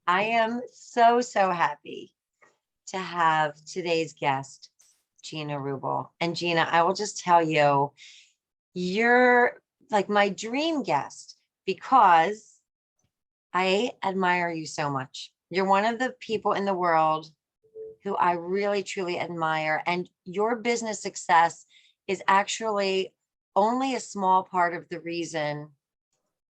I am so, so happy to have today's guest, Gina Rubel. And Gina, I will just tell you, you're like my dream guest because I admire you so much. You're one of the people in the world who I really, truly admire. And your business success is actually only a small part of the reason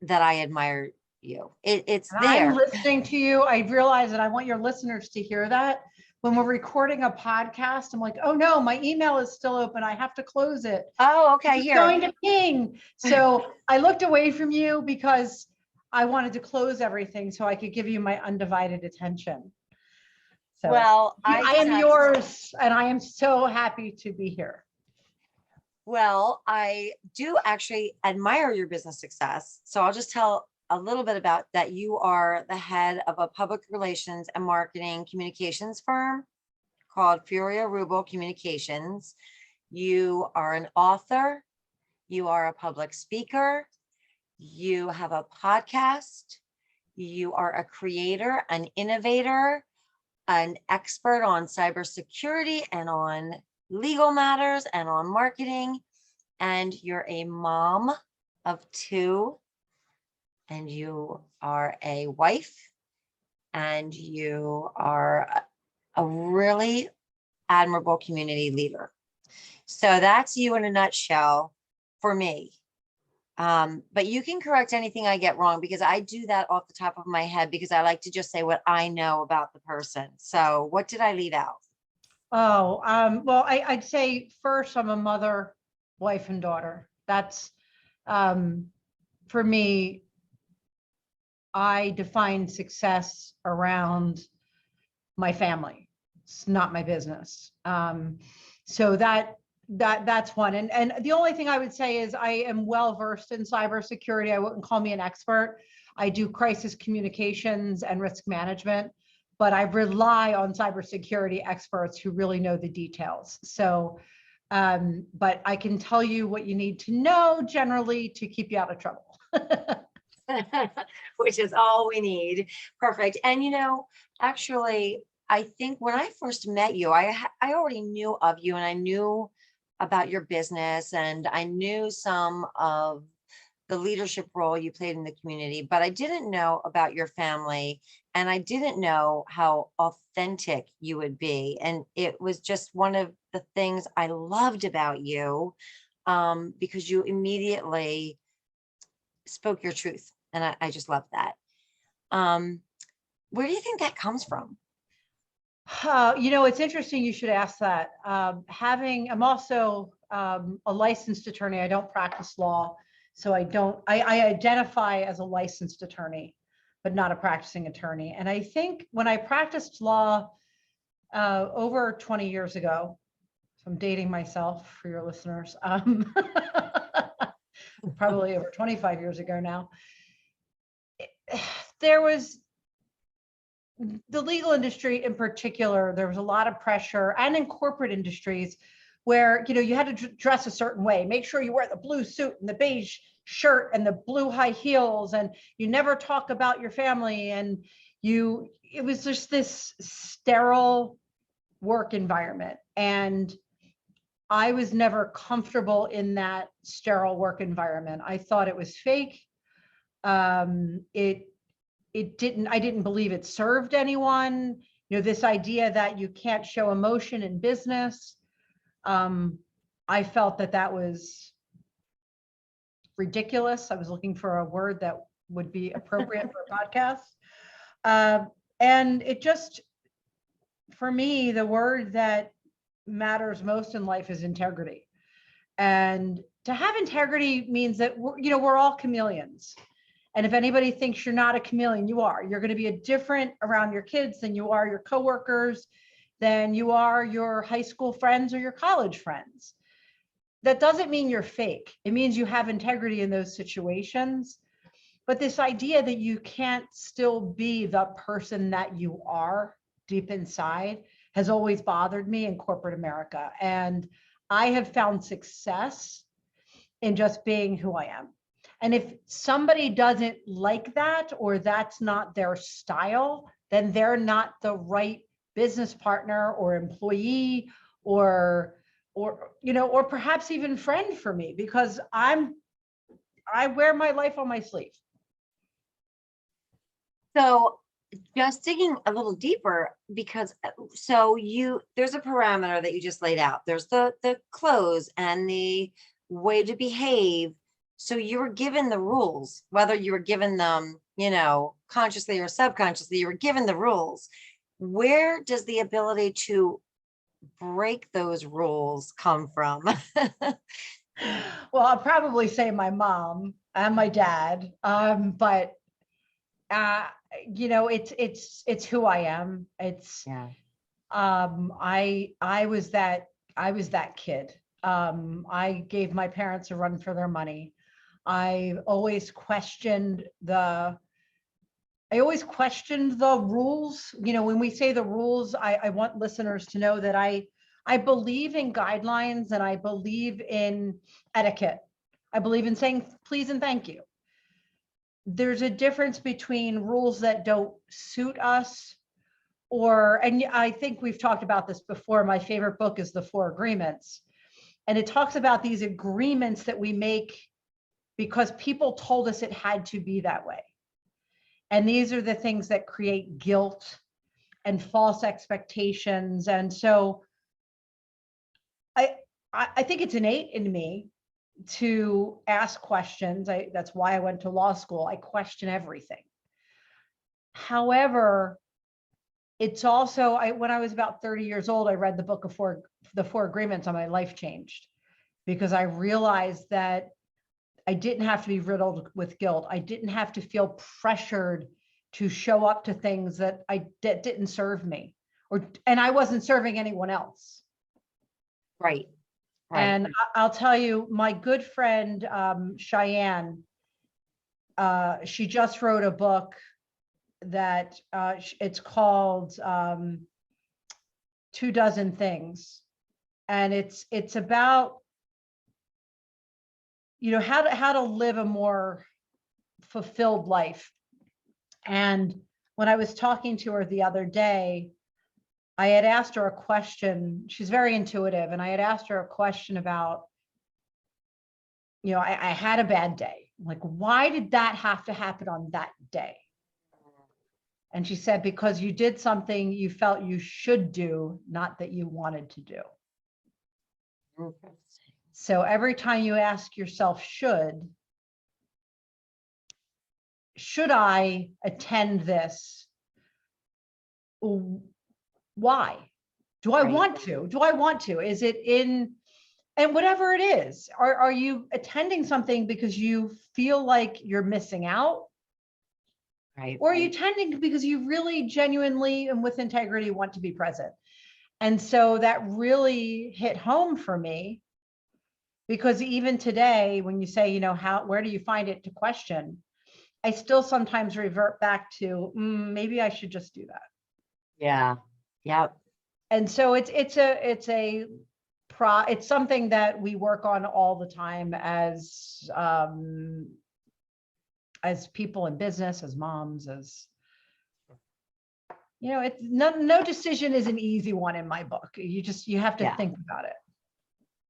that I admire you. It's And I'm there. listening to you. I realize that I want your listeners to hear that. When we're recording a podcast, I'm like, oh no, my email is still open. I have to close it. Oh, okay, It's here. going to ping. So I looked away from you because I wanted to close everything so I could give you my undivided attention. So Well, I I just am have to say, yours and I am so happy to be here. well, I do actually admire your business success. So I'll just tell a little bit about that. You are the head of a public relations and marketing communications firm called Furia Rubel Communications. You are an author. You are a public speaker. You have a podcast. You are a creator, an innovator, an expert on cybersecurity and on legal matters and on marketing. And you're a mom of two, and you are a wife, and you are a really admirable community leader. So that's you in a nutshell for me. But you can correct anything I get wrong because I do that off the top of my head because I like to just say what I know about the person. So what did I leave out? Oh, well, I'd say first, I'm a mother, wife, and daughter. That's um, for me. I define success around my family. It's not my business. So that's one. And the only thing I would say is I am well versed in cybersecurity. I wouldn't call me an expert. I do crisis communications and risk management, but I rely on cybersecurity experts who really know the details. So, but I can tell you what you need to know generally to keep you out of trouble. Which is all we need. Perfect. And actually, I think when I first met you, I already knew of you and I knew about your business and I knew some of the leadership role you played in the community, but I didn't know about your family and I didn't know how authentic you would be. And it was just one of the things I loved about you, because you immediately spoke your truth. And I just love that. Um, where do you think that comes from? It's interesting you should ask that. I'm also a licensed attorney. I don't practice law. So I identify as a licensed attorney, but not a practicing attorney. And I think when I practiced law over 20 years ago, so I'm dating myself for your listeners, probably over 25 years ago now, there was the legal industry in particular, there was a lot of pressure, and in corporate industries where you had to dress a certain way, make sure you wear the blue suit and the beige shirt and the blue high heels, and you never talk about your family, and it was just this sterile work environment. And I was never comfortable in that sterile work environment. I thought it was fake. I didn't believe it served anyone. This idea that you can't show emotion in business. I felt that was ridiculous. I was looking for a word that would be appropriate for a podcast. And it just, for me, the word that matters most in life is integrity. And to have integrity means that we're all chameleons. And if anybody thinks you're not a chameleon, you are. You're going to be a different around your kids than you are your coworkers, than you are your high school friends or your college friends. That doesn't mean you're fake. It means you have integrity in those situations. But this idea that you can't still be the person that you are deep inside has always bothered me in corporate America. And I have found success in just being who I am. And if somebody doesn't like that, or that's not their style, then they're not the right business partner or employee or or perhaps even friend for me, because I wear my life on my sleeve. So just digging a little deeper, because there's a parameter that you just laid out. There's the clothes and the way to behave. So you were given the rules, whether you were given them, consciously or subconsciously, you were given the rules. Where does the ability to break those rules come from? Well, I'll probably say my mom and my dad, but uh, it's who I am. It's Yeah. I was that kid. I gave my parents a run for their money. I always questioned the rules. When we say the rules, I want listeners to know that I believe in guidelines and I believe in etiquette. I believe in saying please and thank you. There's a difference between rules that don't suit us, and I think we've talked about this before. My favorite book is The Four Agreements. And it talks about these agreements that we make because people told us it had to be that way. And these are the things that create guilt and false expectations. And so I think it's innate in me to ask questions. That's why I went to law school. I question everything. However, it's also, when I was about 30 years old, I read the book of the Four Agreements, and my life changed because I realized that I didn't have to be riddled with guilt. I didn't have to feel pressured to show up to things that didn't serve me, and I wasn't serving anyone else. Right. And I'll tell you, my good friend, Cheyenne, she just wrote a book that it's called 24 Things. And it's about, how to live a more fulfilled life. And when I was talking to her the other day, I had asked her a question. She's very intuitive. And I had asked her a question about, I had a bad day. Like, why did that have to happen on that day? And she said, because you did something you felt you should do, not that you wanted to do. Interesting. So every time you ask yourself, should I attend this? Why? Do I want to? Do I want to? Is it in, and whatever it is, are you attending something because you feel like you're missing out? Right. Or are you attending because you really genuinely and with integrity want to be present? And so that really hit home for me, because even today, when you say, where do you find it to question? I still sometimes revert back to maybe I should just do that. Yeah. Yep. And so it's something that we work on all the time as people in business, as moms, it's no decision is an easy one in my book. You have to think about it.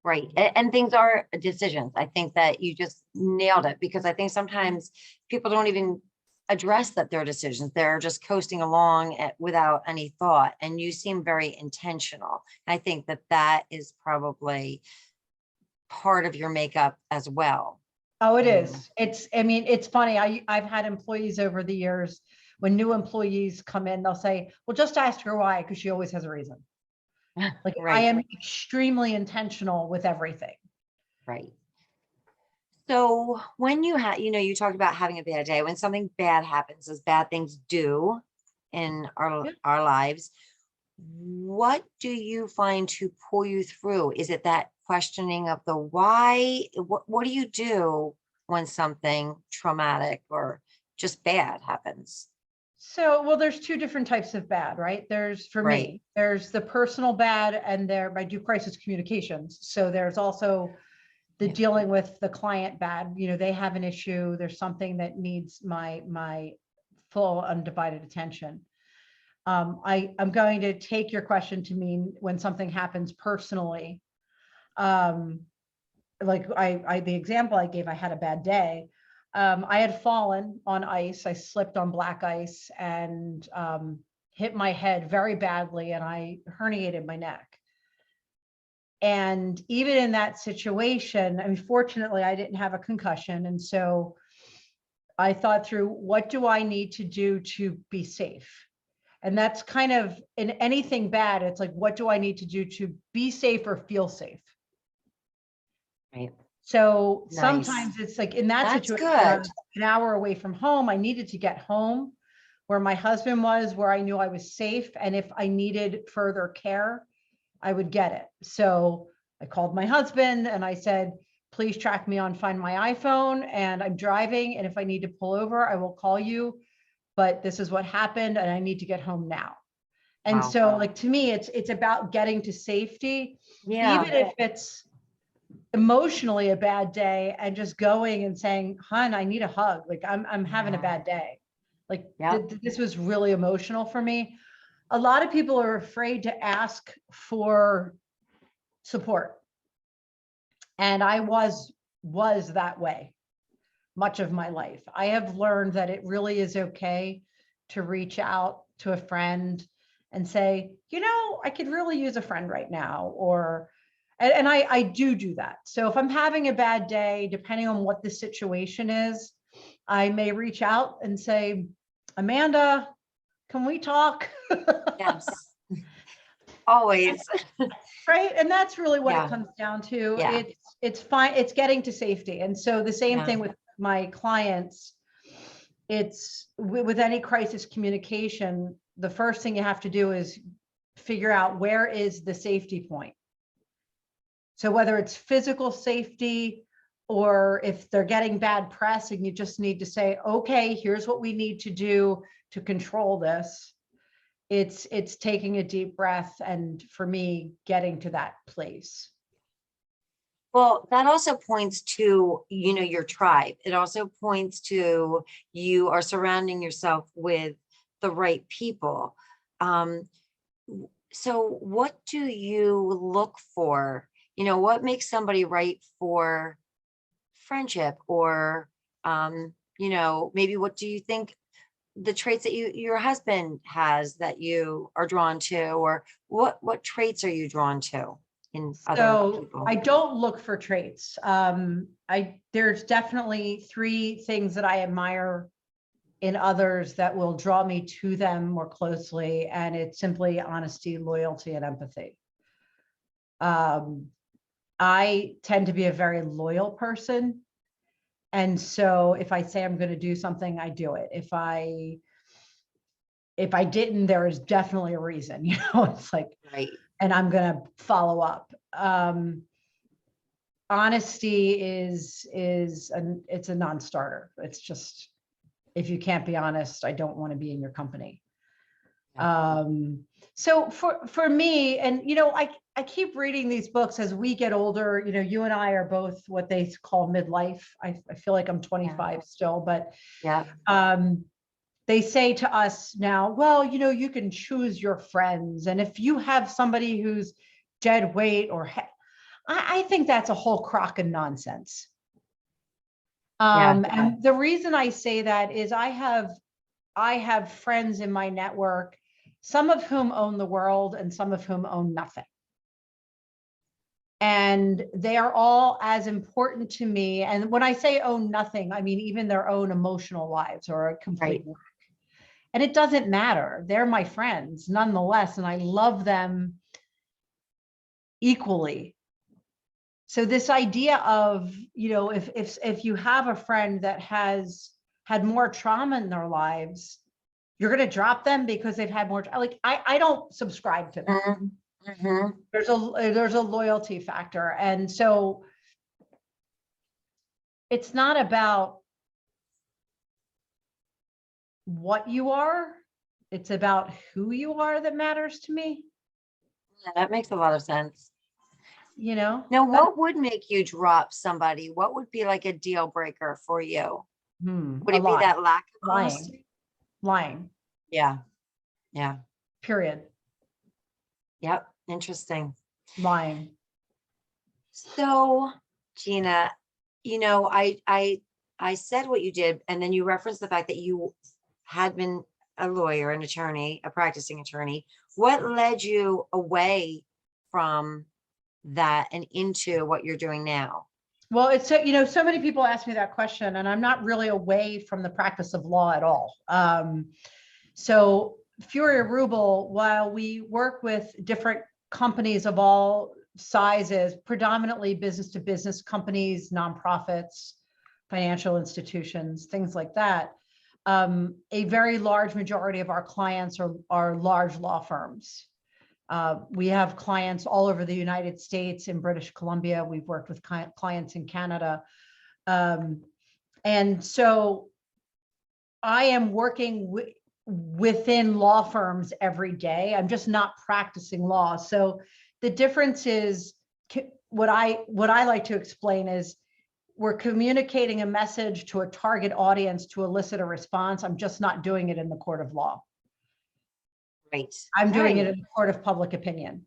Right. And things are decisions. I think that you just nailed it, because I think sometimes people don't even address that they're decisions. They're just coasting along without any thought. And you seem very intentional. I think that is probably part of your makeup as well. Oh, it is. It's funny. I've had employees over the years, when new employees come in, they'll say, well, just ask her why, because she always has a reason. Like, I am extremely intentional with everything. Right. So when you you talked about having a bad day, when something bad happens, as bad things do in our lives, what do you find to pull you through? Is it that questioning of the why? What do you do when something traumatic or just bad happens? So, well, there's two different types of bad, right? For me, there's the personal bad, and I do crisis communications. So there's also the dealing with the client bad. They have an issue. There's something that needs my full undivided attention. I'm going to take your question to mean when something happens personally. Like the example I gave, I had a bad day. I had fallen on ice. I slipped on black ice and hit my head very badly, and I herniated my neck. And even in that situation, I mean, fortunately, I didn't have a concussion. And so I thought through, what do I need to do to be safe? And that's kind of in anything bad, it's like, what do I need to do to be safe or feel safe? Right. So Nice. sometimes it's like in that That's situation, I good. was an hour away from home. I needed to get home where my husband was, where I knew I was safe. And if I needed further care, I would get it. So I called my husband and I said, please track me on Find My iPhone, and I'm driving. And if I need to pull over, I will call you. But this is what happened and I need to get home now. And Wow. so like, to me, it's about getting to safety, Yeah. even if it's emotionally a bad day, and just going and saying, hun, I need a hug. Like I'm having a Yeah. bad day. Like Yep. this was really emotional for me. A lot of people are afraid to ask for support. And I was that way much of my life. I have learned that it really is okay to reach out to a friend and say, you know, I could really use a friend right now, or and I do that. So if I'm having a bad day, depending on what the situation is, I may reach out and say, Amanda, can we talk? Yes. Always. Right. And that's really what it Yeah. comes down to. Yeah. It's fine. It's getting to safety. And so the same Yeah. thing with my clients, it's with any crisis communication, the first thing you have to do is figure out where is the safety point. So whether it's physical safety, or if they're getting bad press and you just need to say, okay, here's what we need to do to control this. It's taking a deep breath, and for me, getting to that place. Well, that also points to, you know, your tribe. It also points to you are surrounding yourself with the right people. So what do you look for? You know, what makes somebody right for friendship, or, you know, maybe what do you think the traits that your husband has that you are drawn to, or what traits are you drawn to in other So people? I don't look for traits. There's definitely 3 things that I admire in others that will draw me to them more closely. And it's simply honesty, loyalty, and empathy. I tend to be a very loyal person. And so if I say I'm going to do something, I do it. If I didn't, there is definitely a reason, you know, it's like, Right. and I'm going to follow up. Honesty it's a non-starter. It's just, if you can't be honest, I don't want to be in your company. Yeah. So for me, and you know, I keep reading these books as we get older. You know, you and I are both what they call midlife. I feel like I'm 25 still, but Yeah. they say to us now, well, you know, you can choose your friends, and if you have somebody who's dead weight or I think that's a whole crock of nonsense. Yeah. And the reason I say that is I have friends in my network, some of whom own the world and some of whom own nothing. And they are all as important to me. And when I say own nothing, I mean even their own emotional lives are a complete wreck. And it doesn't matter. They're my friends nonetheless, and I love them equally. So this idea of, you know, if you have a friend that has had more trauma in their lives, you're going to drop them because they've had more, like, I don't subscribe to that. Mm-hmm. There's a loyalty factor. And so it's not about what you are, it's about who you are that matters to me. Yeah, that makes a lot of sense. You know, Now, what would make you drop somebody? What would be like a deal breaker for you? Would a it be lot. that lack of Lying. honesty? Lying. Yeah. Yeah. period. Yep. Interesting. Lying. So, Gina, I said what you did, and then you referenced the fact that you had been a lawyer, an attorney, a practicing attorney. What led you away from that and into what you're doing now? Well, it's so, so many people ask me that question, and I'm not really away from the practice of law at all. So Furia Rubel, while we work with different companies of all sizes, predominantly business to business companies, nonprofits, financial institutions, things like that, a very large majority of our clients are large law firms. We have clients all over the United States, in British Columbia. We've worked with clients in Canada. And so I am working within law firms every day. I'm just not practicing law. So the difference is, what I like to explain is, we're communicating a message to a target audience to elicit a response. I'm just not doing it in the court of law. Right. I'm doing it Right. in the court of public opinion.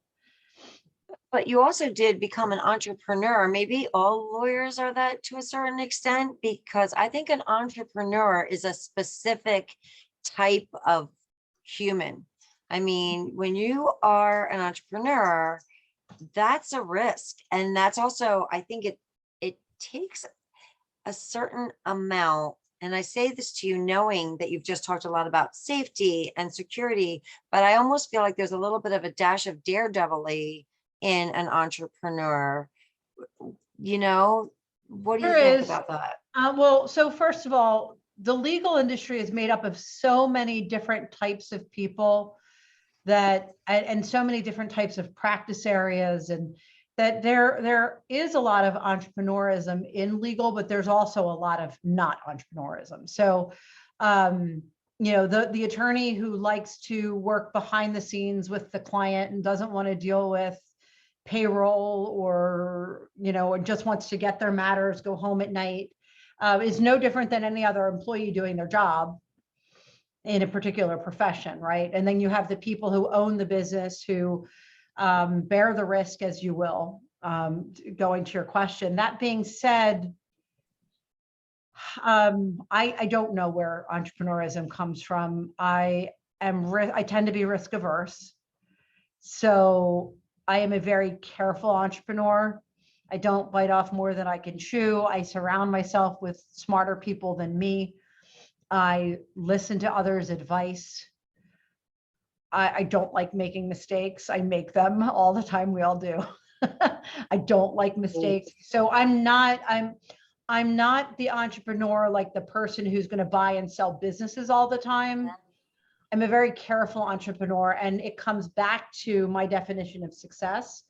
But you also did become an entrepreneur. Maybe all lawyers are that to a certain extent, because I think an entrepreneur is a specific type of human. I mean, when you are an entrepreneur, that's a risk. And that's also, I think it takes a certain amount. And I say this to you knowing that you've just talked a lot about safety and security, but I almost feel like there's a little bit of a dash of daredevil-y in an entrepreneur. What do you There think is, about that? well, so first of all, the legal industry is made up of so many different types of people and so many different types of practice areas, and that there is a lot of entrepreneurism in legal, but there's also a lot of not entrepreneurism. So, the attorney who likes to work behind the scenes with the client and doesn't want to deal with payroll, or just wants to get their matters, go home at night, is no different than any other employee doing their job in a particular profession, right? And then you have the people who own the business, who bear the risk, as you will, going to your question. That being said, I don't know where entrepreneurism comes from. I tend to be risk averse. So I am a very careful entrepreneur. I don't bite off more than I can chew. I surround myself with smarter people than me. I listen to others' advice. I don't like making mistakes. I make them all the time. We all do. I don't like mistakes. So I'm not the entrepreneur, like the person who's going to buy and sell businesses all the time. I'm a very careful entrepreneur, and it comes back to my definition of success.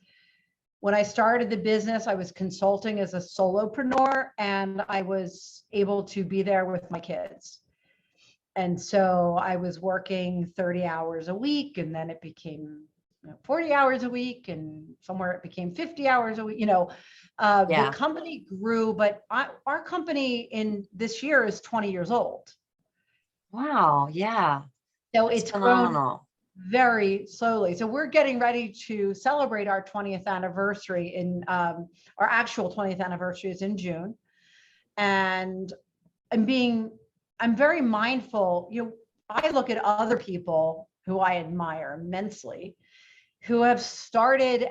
When I started the business, I was consulting as a solopreneur, and I was able to be there with my kids. And so I was working 30 hours a week, and then it became 40 hours a week, and somewhere it became 50 hours a week. The company grew, but our company in this year is 20 years old. Wow. Yeah. So That's it's phenomenal. grown very slowly. So we're getting ready to celebrate our 20th anniversary our actual 20th anniversary is in June. And I'm very mindful. I look at other people who I admire immensely, who have started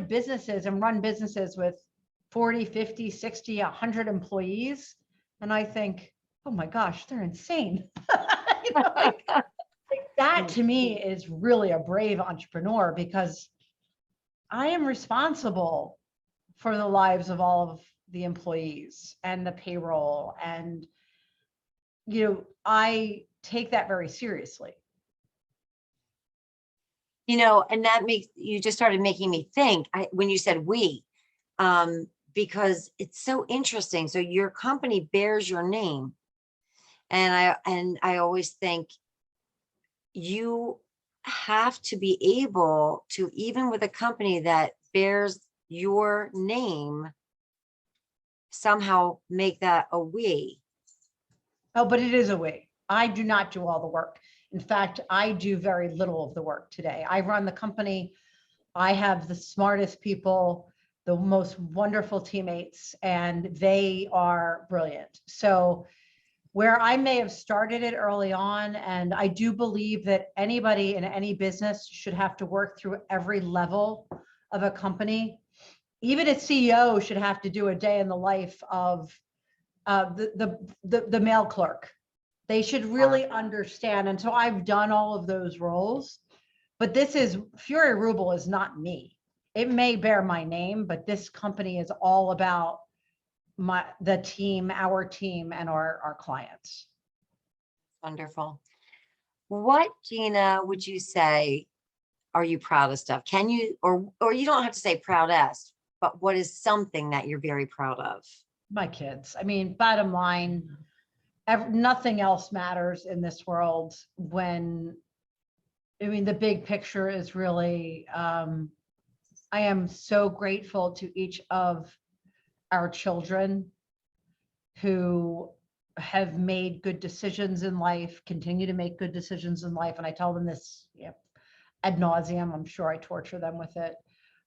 businesses and run businesses with 40, 50, 60, 100 employees. And I think, oh my gosh, they're insane. That to me is really a brave entrepreneur, because I am responsible for the lives of all of the employees and the payroll. And, I take that very seriously. And that you just started making me think when you said we, because it's so interesting. So your company bears your name. And I always think you have to be able to, even with a company that bears your name, somehow make that a we. Oh, but it is a we. I do not do all the work. In fact, I do very little of the work today. I run the company. I have the smartest people, the most wonderful teammates, and they are brilliant. So where I may have started it early on, and I do believe that anybody in any business should have to work through every level of a company. Even a CEO should have to do a day in the life of the mail clerk. They should really understand. And so I've done all of those roles, but Furia Rubel is not me. It may bear my name, but this company is all about the team, our team, and our clients. Wonderful. What, Gina, would you say are you proudest of? Can you, or you don't have to say proudest, but what is something that you're very proud of? My kids. I mean, bottom line, nothing else matters in this world when, I mean, the big picture is really, I am so grateful to each of our children who have made good decisions in life, continue to make good decisions in life. And I tell them this, ad nauseum. I'm sure I torture them with it.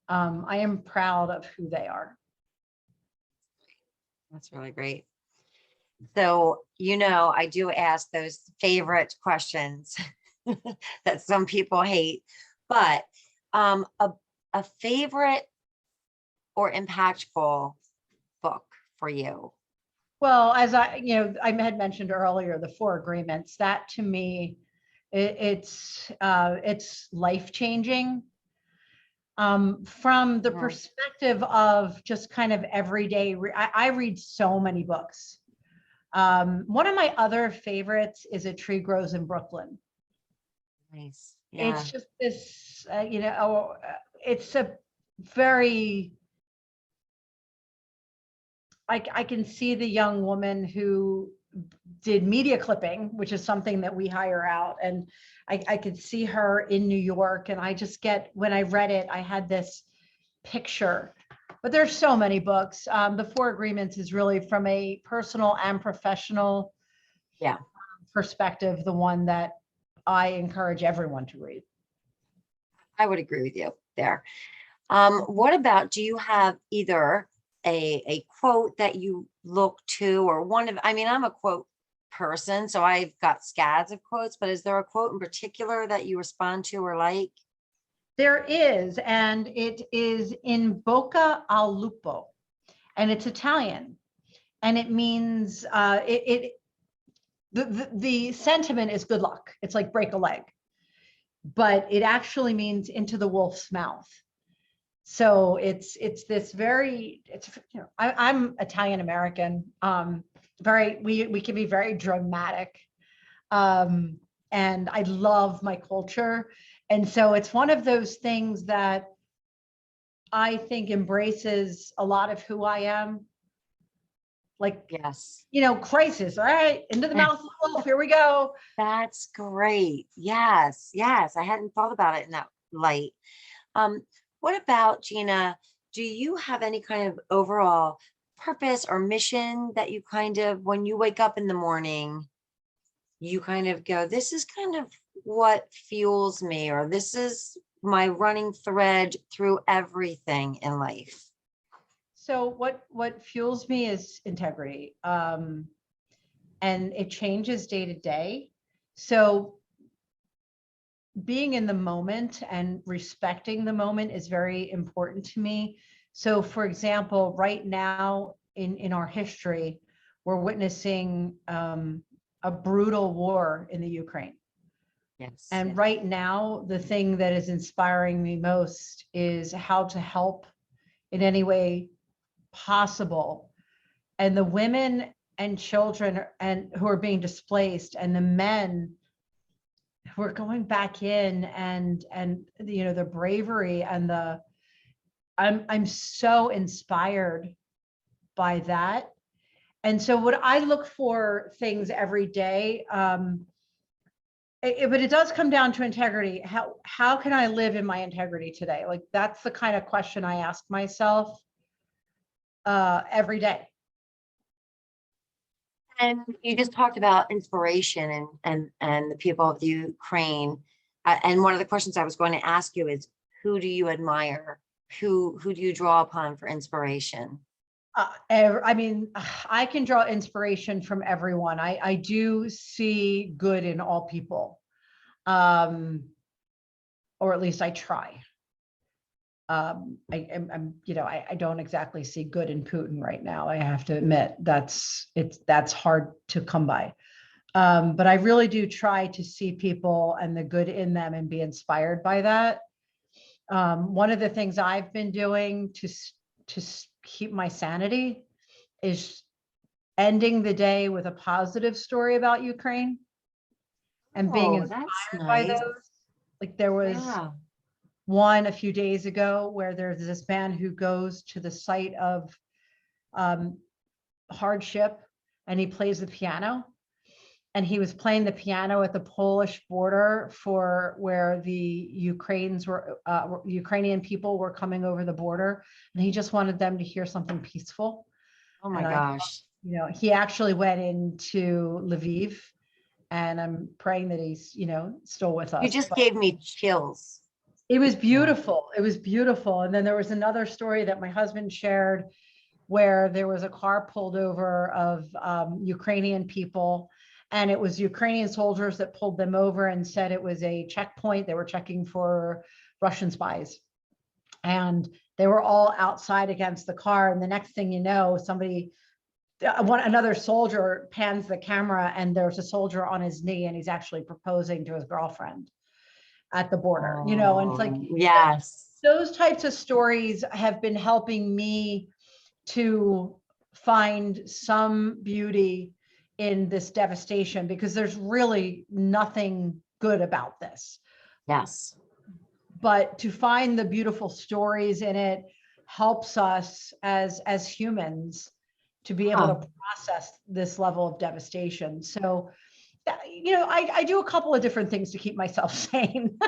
I am proud of who they are. That's really great. So, I do ask those favorite questions that some people hate, but a favorite or impactful book for you? Well, as I had mentioned earlier, the 4 Agreements, that to me, it's life-changing. From the perspective of just kind of everyday, I read so many books. One of my other favorites is A Tree Grows in Brooklyn. Nice. Yeah. It's just this, it's a very, I can see the young woman who did media clipping, which is something that we hire out. And I could see her in New York. And I just when I read it, I had this picture. But there's so many books. The 4 Agreements is really from a personal and professional perspective, the one that I encourage everyone to read. I would agree with you there. What about, do you have either a quote that you look to, or I'm a quote person, so I've got scads of quotes, but is there a quote in particular that you respond to or like? There is, and it is in bocca al lupo, and it's Italian, and it means the sentiment is good luck. It's like break a leg, but it actually means into the wolf's mouth. So it's this very, I'm Italian American, we can be very dramatic, and I love my culture. And so it's one of those things that I think embraces a lot of who I am. Like, yes, crisis, all right, into the mouth of the wolf, here we go. That's great. Yes, I hadn't thought about it in that light. What about, Gina, do you have any kind of overall purpose or mission that you kind of, when you wake up in the morning, you kind of go, this is kind of what fuels me, or this is my running thread through everything in life? So what fuels me is integrity. And it changes day to day. So being in the moment and respecting the moment is very important to me. So for example, right now in our history, we're witnessing a brutal war in the Ukraine. Yes. And right now, the thing that is inspiring me most is how to help in any way possible. And the women and children who are being displaced, and the men who are going back in, and the bravery and I'm so inspired by that. And so what I look for things every day, but it does come down to integrity. How can I live in my integrity today? Like, that's the kind of question I ask myself every day. And you just talked about inspiration and the people of the Ukraine. And one of the questions I was going to ask you is, who do you admire? Who do you draw upon for inspiration? I mean, I can draw inspiration from everyone. I do see good in all people, um, or at least I try. I don't exactly see good in Putin right now. I have to admit that's hard to come by. But I really do try to see people and the good in them and be inspired by that. One of the things I've been doing to keep my sanity is ending the day with a positive story about Ukraine and being Oh, that's inspired by nice. those. Like there was Yeah. one a few days ago where there's this man who goes to the site of hardship and he plays the piano. And he was playing the piano at the Polish border for where the Ukrainian people were coming over the border. And he just wanted them to hear something peaceful. Oh my And I thought, gosh. he actually went into Lviv, and I'm praying that he's, still with You us. just But gave me chills. it was Yeah. beautiful. It was beautiful. And then there was another story that my husband shared where there was a car pulled over of Ukrainian people. And it was Ukrainian soldiers that pulled them over and said it was a checkpoint. They were checking for Russian spies. And they were all outside against the car. And the next thing you know, another soldier pans the camera and there's a soldier on his knee and he's actually proposing to his girlfriend at the border, and it's like, Yes. those types of stories have been helping me to find some beauty in this devastation, because there's really nothing good about this. Yes. But to find the beautiful stories in it helps us as humans to be able to process this level of devastation. So, I do a couple of different things to keep myself sane.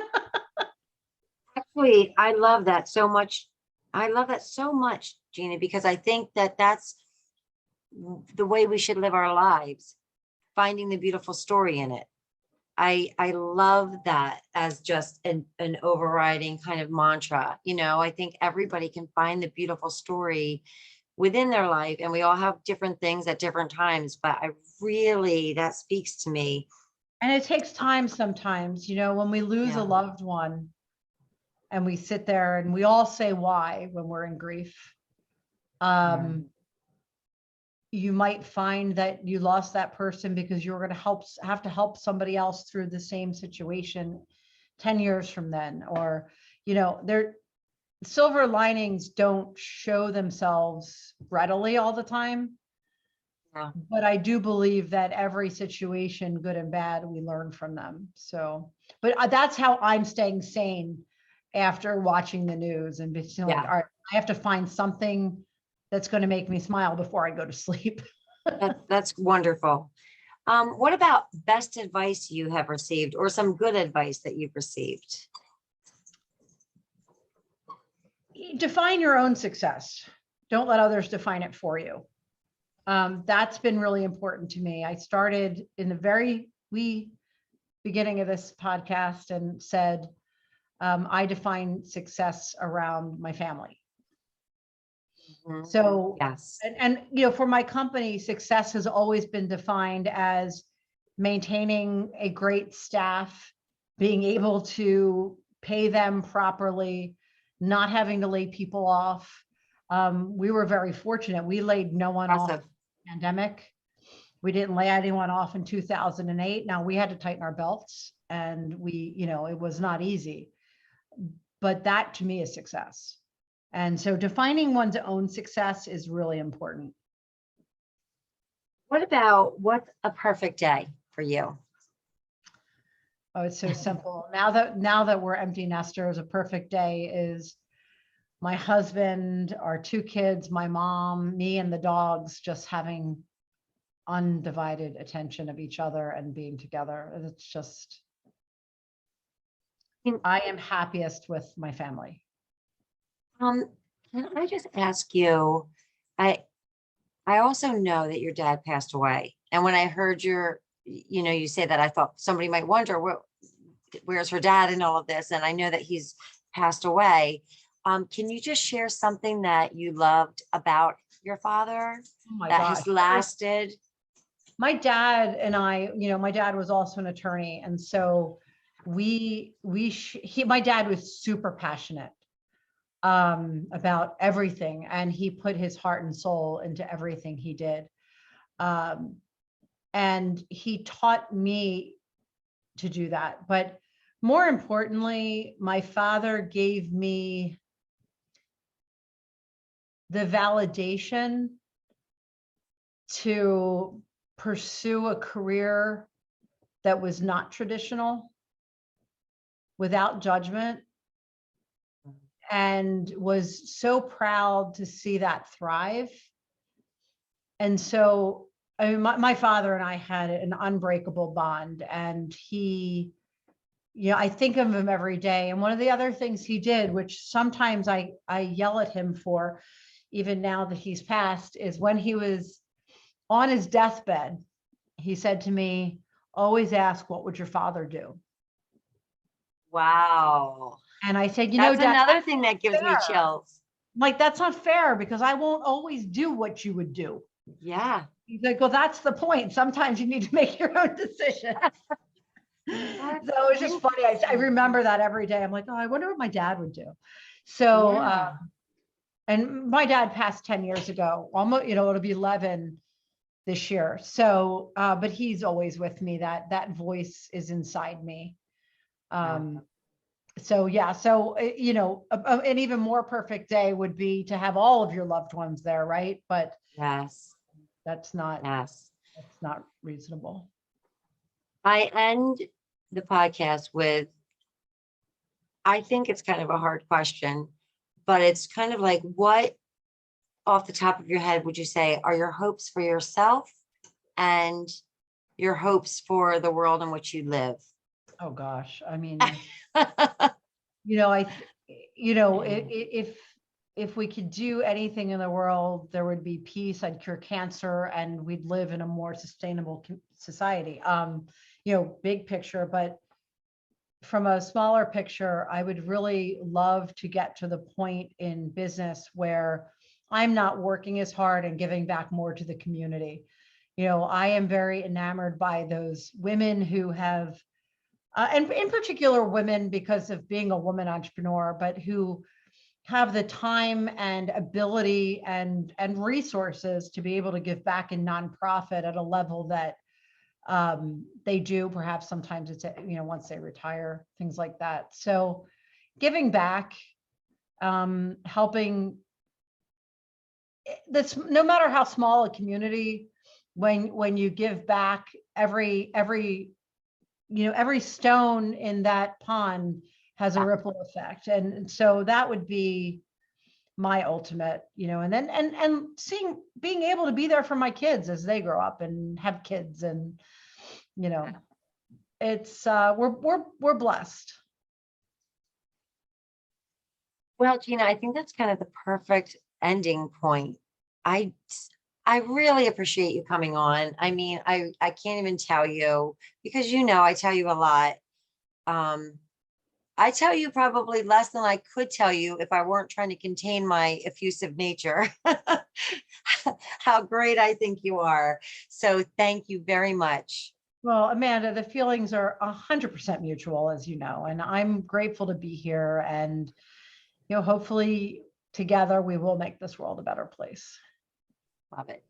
Actually, I love that so much. I love that so much, Gina, because I think that that's the way we should live our lives, finding the beautiful story in it. I love that as just an overriding kind of mantra. I think everybody can find the beautiful story within their life, and we all have different things at different times, but that speaks to me. And it takes time sometimes, when we lose a loved one and we sit there and we all say why when we're in grief. You might find that you lost that person because you're going to have to help somebody else through the same situation 10 years from then, or, their silver linings don't show themselves readily all the time. Yeah. But I do believe that every situation, good and bad, we learn from them. So, but that's how I'm staying sane after watching the news and being like, all right, I have to find something that's going to make me smile before I go to sleep. That's wonderful. What about best advice you have received, or some good advice that you've received? Define your own success. Don't let others define it for you. That's been really important to me. I started in the very beginning of this podcast and said, I define success around my family. So, yes. And for my company, success has always been defined as maintaining a great staff, being able to pay them properly, not having to lay people off. We were very fortunate. We laid no one off in the pandemic. We didn't lay anyone off in 2008. Now we had to tighten our belts, and it was not easy, but that to me is success. And so defining one's own success is really important. What about, what's a perfect day for you? Oh, it's so simple. Now that we're empty nesters, a perfect day is my husband, our two kids, my mom, me, and the dogs just having undivided attention of each other and being together. It's just, I am happiest with my family. Can I just ask you, I also know that your dad passed away, And when I heard you say that, I thought somebody might wonder, where's her dad in all of this? And I know that he's passed away. Can you just share something that you loved about your father Oh my that gosh. has lasted? My dad and I, my dad was also an attorney. And so my dad was super passionate about everything. And he put his heart and soul into everything he did. And he taught me to do that. But more importantly, my father gave me the validation to pursue a career that was not traditional without judgment, and was so proud to see that thrive. And so, I mean, my father and I had an unbreakable bond, and he, I think of him every day. And one of the other things he did, which sometimes I yell at him for, even now that he's passed, is when he was on his deathbed, he said to me, always ask, what would your father do? Wow. And I said, That's Dad, another thing that gives me fair. chills. Like, that's not fair, because I won't always do what you would do. Yeah. He's like, well, that's the point. Sometimes you need to make your own decision. So it's just funny. I remember that every day. I'm like, oh, I wonder what my dad would do. So, Yeah. and my dad passed 10 years ago, almost, it'll be 11 this year. So, but he's always with me. That voice is inside me. So yeah, so, an even more perfect day would be to have all of your loved ones there, right? But Yes. that's not Yes. reasonable. I end the podcast with, I think it's kind of a hard question, but it's kind of like, what off the top of your head would you say are your hopes for yourself and your hopes for the world in which you live? Oh gosh, I mean, if we could do anything in the world, there would be peace. I'd cure cancer, and we'd live in a more sustainable society. Big picture, but from a smaller picture, I would really love to get to the point in business where I'm not working as hard and giving back more to the community. I am very enamored by those women who have, and in particular women, because of being a woman entrepreneur, but who have the time and ability and resources to be able to give back in nonprofit at a level that they do. Perhaps sometimes it's, once they retire, things like that. So giving back, helping this, no matter how small a community, when you give back, every stone in that pond has a ripple effect. And so that would be my ultimate, and then, and being able to be there for my kids as they grow up and have kids. And, it's, we're blessed. Well, Gina, I think that's kind of the perfect ending point. I I really appreciate you coming on. I mean, I can't even tell you, because I tell you a lot. I tell you probably less than I could tell you if I weren't trying to contain my effusive nature. How great I think you are. So thank you very much. Well, Amanda, the feelings are 100% mutual, as you know, and I'm grateful to be here. And, hopefully together we will make this world a better place. Love it.